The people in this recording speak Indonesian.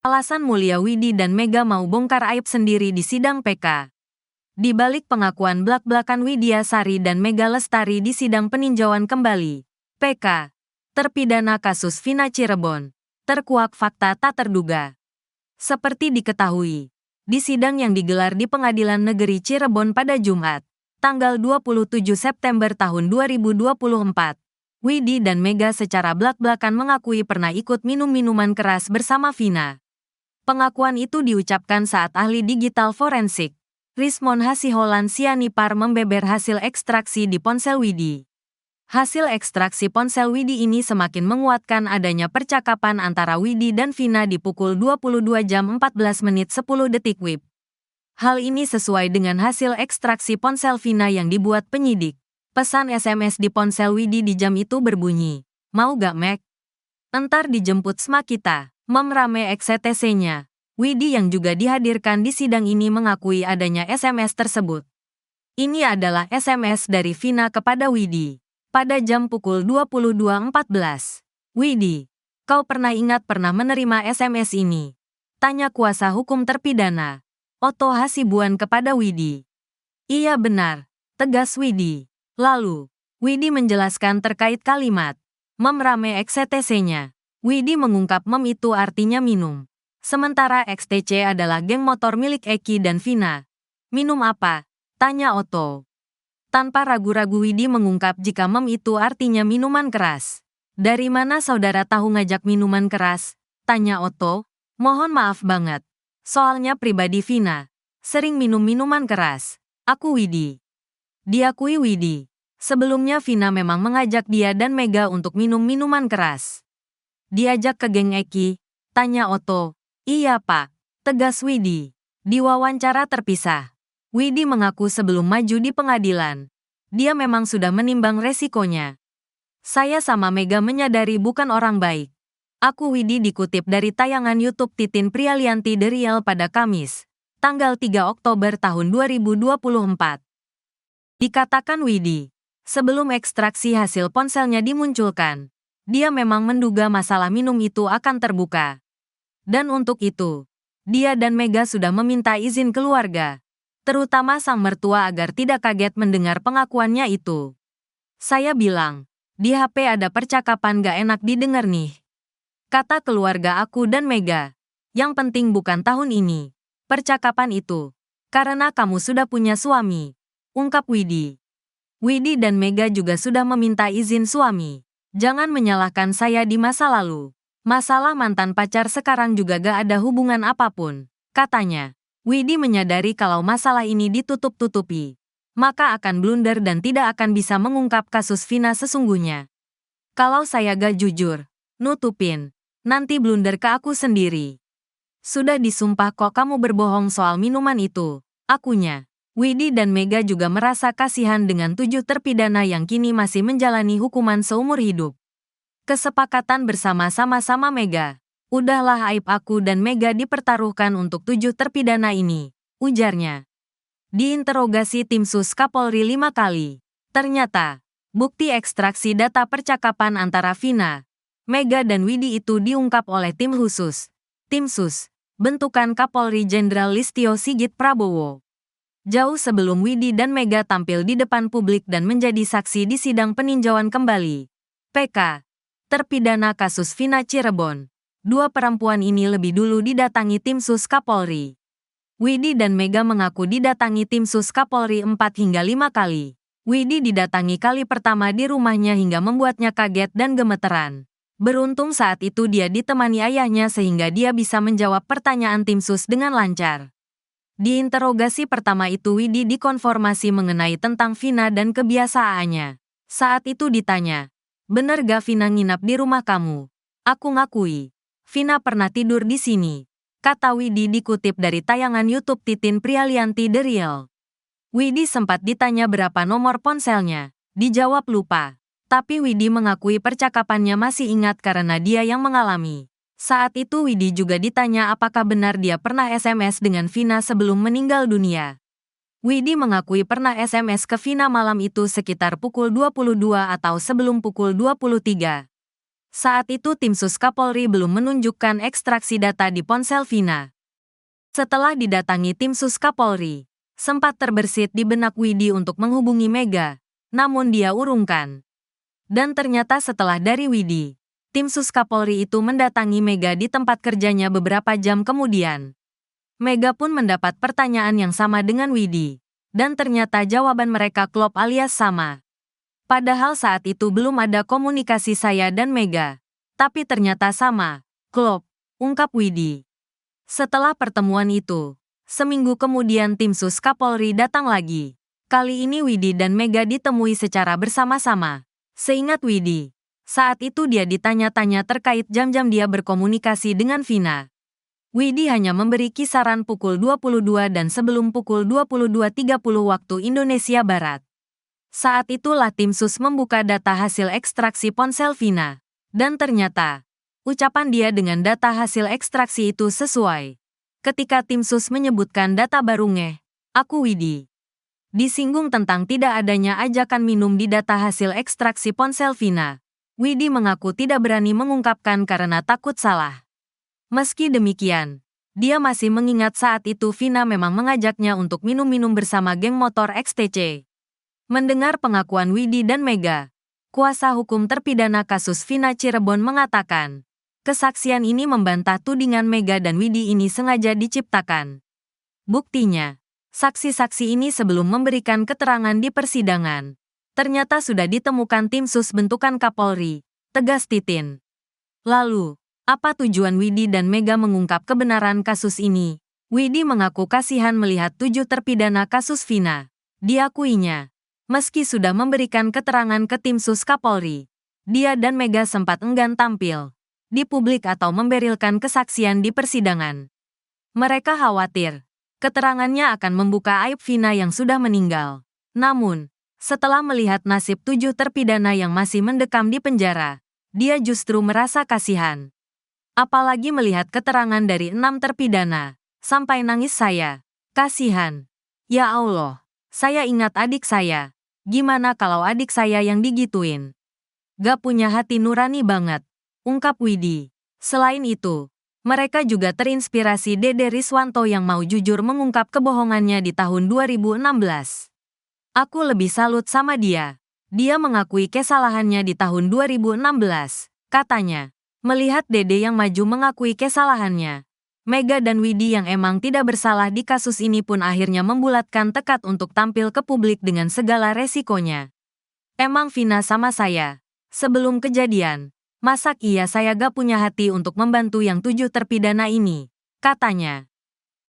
Alasan mulia Widi dan Mega mau bongkar aib sendiri di sidang PK. Di balik pengakuan blak-blakan Widya Sari dan Mega Lestari di sidang peninjauan kembali PK, terpidana kasus Vina Cirebon, terkuak fakta tak terduga. Seperti diketahui, di sidang yang digelar di Pengadilan Negeri Cirebon pada Jumat, tanggal 27 September tahun 2024, Widi dan Mega secara blak-blakan mengakui pernah ikut minum minuman keras bersama Vina. Pengakuan itu diucapkan saat ahli digital forensik, Rismon Hasiholan Sianipar membeber hasil ekstraksi di ponsel Widi. Hasil ekstraksi ponsel Widi ini semakin menguatkan adanya percakapan antara Widi dan Vina di pukul 22 jam 14 menit 10 detik WIB. Hal ini sesuai dengan hasil ekstraksi ponsel Vina yang dibuat penyidik. Pesan SMS di ponsel Widi di jam itu berbunyi, "Mau gak Mek? Entar dijemput sama kita." Memrame XCTC-nya. Widi yang juga dihadirkan di sidang ini mengakui adanya SMS tersebut. Ini adalah SMS dari Vina kepada Widi. Pada jam pukul 22.14. "Widi, kau pernah ingat pernah menerima SMS ini?" Tanya kuasa hukum terpidana, Otto Hasibuan kepada Widi. "Iya benar," tegas Widi. Lalu, Widi menjelaskan terkait kalimat, memrame XCTC-nya. Widi mengungkap mem itu artinya minum. Sementara XTC adalah geng motor milik Eki dan Vina. "Minum apa?" tanya Otto. Tanpa ragu-ragu Widi mengungkap jika mem itu artinya minuman keras. "Dari mana saudara tahu ngajak minuman keras?" tanya Otto. "Mohon maaf banget. Soalnya pribadi Vina sering minum minuman keras." "Aku Widi." Diakui Widi. Sebelumnya Vina memang mengajak dia dan Mega untuk minum minuman keras. "Diajak ke geng Eki?" tanya Otto. "Iya Pak," tegas Widi. Di wawancara terpisah, Widi mengaku sebelum maju di pengadilan, dia memang sudah menimbang resikonya. "Saya sama Mega menyadari bukan orang baik." Aku Widi dikutip dari tayangan YouTube Titin Prialianti The Real pada Kamis, tanggal 3 Oktober tahun 2024. Dikatakan Widi, sebelum ekstraksi hasil ponselnya dimunculkan, dia memang menduga masalah minum itu akan terbuka. Dan untuk itu, dia dan Mega sudah meminta izin keluarga, terutama sang mertua agar tidak kaget mendengar pengakuannya itu. "Saya bilang, di HP ada percakapan gak enak didengar nih," kata keluarga aku dan Mega. "Yang penting bukan tahun ini percakapan itu, karena kamu sudah punya suami," ungkap Widi. Widi dan Mega juga sudah meminta izin suami. "Jangan menyalahkan saya di masa lalu. Masalah mantan pacar sekarang juga gak ada hubungan apapun," katanya. Widi menyadari kalau masalah ini ditutup-tutupi, maka akan blunder dan tidak akan bisa mengungkap kasus Vina sesungguhnya. "Kalau saya gak jujur, nutupin, nanti blunder ke aku sendiri. Sudah disumpah kok kamu berbohong soal minuman itu, akunya." Widi dan Mega juga merasa kasihan dengan 7 terpidana yang kini masih menjalani hukuman seumur hidup. Kesepakatan bersama sama Mega. "Udahlah aib aku dan Mega dipertaruhkan untuk 7 terpidana ini," ujarnya. Diinterogasi tim sus Kapolri 5 kali. Ternyata, bukti ekstraksi data percakapan antara Vina, Mega dan Widi itu diungkap oleh tim khusus, tim sus, bentukan Kapolri Jenderal Listio Sigit Prabowo. Jauh sebelum Widi dan Mega tampil di depan publik dan menjadi saksi di sidang peninjauan kembali PK, terpidana kasus Vina Cirebon, 2 perempuan ini lebih dulu didatangi tim sus Kapolri. Widi dan Mega mengaku didatangi tim sus Kapolri 4 hingga 5 kali. Widi didatangi kali pertama di rumahnya hingga membuatnya kaget dan gemeteran. Beruntung saat itu dia ditemani ayahnya sehingga dia bisa menjawab pertanyaan tim sus dengan lancar. Di interogasi pertama itu Widi dikonfirmasi mengenai tentang Vina dan kebiasaannya. Saat itu ditanya, "Bener gak Vina nginap di rumah kamu?" "Aku ngakui, Vina pernah tidur di sini," kata Widi dikutip dari tayangan YouTube Titin Prialianti The Real. Widi sempat ditanya berapa nomor ponselnya, dijawab lupa. Tapi Widi mengakui percakapannya masih ingat karena dia yang mengalami. Saat itu Widi juga ditanya apakah benar dia pernah SMS dengan Vina sebelum meninggal dunia. Widi mengakui pernah SMS ke Vina malam itu sekitar pukul 22 atau sebelum pukul 23. Saat itu tim Sus Kapolri belum menunjukkan ekstraksi data di ponsel Vina. Setelah didatangi tim Sus Kapolri, sempat terbersit di benak Widi untuk menghubungi Mega, namun dia urungkan. Dan ternyata setelah dari Widi, tim Sus Kapolri itu mendatangi Mega di tempat kerjanya beberapa jam kemudian. Mega pun mendapat pertanyaan yang sama dengan Widi, dan ternyata jawaban mereka klop alias sama. Padahal saat itu belum ada komunikasi saya dan Mega, tapi ternyata sama, klop, ungkap Widi. Setelah pertemuan itu, seminggu kemudian tim Sus Kapolri datang lagi. Kali ini Widi dan Mega ditemui secara bersama-sama. Seingat Widi, saat itu dia ditanya-tanya terkait jam-jam dia berkomunikasi dengan Vina. Widi hanya memberi kisaran pukul 22 dan sebelum pukul 22.30 waktu Indonesia Barat. Saat itulah tim Sus membuka data hasil ekstraksi ponsel Vina. Dan ternyata, ucapan dia dengan data hasil ekstraksi itu sesuai. Ketika tim Sus menyebutkan data baru aku Widi. Disinggung tentang tidak adanya ajakan minum di data hasil ekstraksi ponsel Vina. Widi mengaku tidak berani mengungkapkan karena takut salah. Meski demikian, dia masih mengingat saat itu Vina memang mengajaknya untuk minum-minum bersama geng motor XTC. Mendengar pengakuan Widi dan Mega, kuasa hukum terpidana kasus Vina Cirebon mengatakan, kesaksian ini membantah tudingan Mega dan Widi ini sengaja diciptakan. Buktinya, saksi-saksi ini sebelum memberikan keterangan di persidangan, ternyata sudah ditemukan tim Sus bentukan Kapolri, tegas Titin. Lalu, apa tujuan Widi dan Mega mengungkap kebenaran kasus ini? Widi mengaku kasihan melihat 7 terpidana kasus Vina. Diakuinya, meski sudah memberikan keterangan ke tim Sus Kapolri, dia dan Mega sempat enggan tampil di publik atau memberilkan kesaksian di persidangan. Mereka khawatir keterangannya akan membuka aib Vina yang sudah meninggal. Namun, setelah melihat nasib 7 terpidana yang masih mendekam di penjara, dia justru merasa kasihan. Apalagi melihat keterangan dari 6 terpidana, sampai nangis saya. Kasihan. Ya Allah, saya ingat adik saya. Gimana kalau adik saya yang digituin? Gak punya hati nurani banget, ungkap Widi. Selain itu, mereka juga terinspirasi Dede Riswanto yang mau jujur mengungkap kebohongannya di tahun 2016. Aku lebih salut sama dia. Dia mengakui kesalahannya di tahun 2016, katanya. Melihat Dede yang maju mengakui kesalahannya, Mega dan Widi yang emang tidak bersalah di kasus ini pun akhirnya membulatkan tekad untuk tampil ke publik dengan segala resikonya. Emang Vina sama saya. Sebelum kejadian, masak iya saya gak punya hati untuk membantu yang 7 terpidana ini, katanya.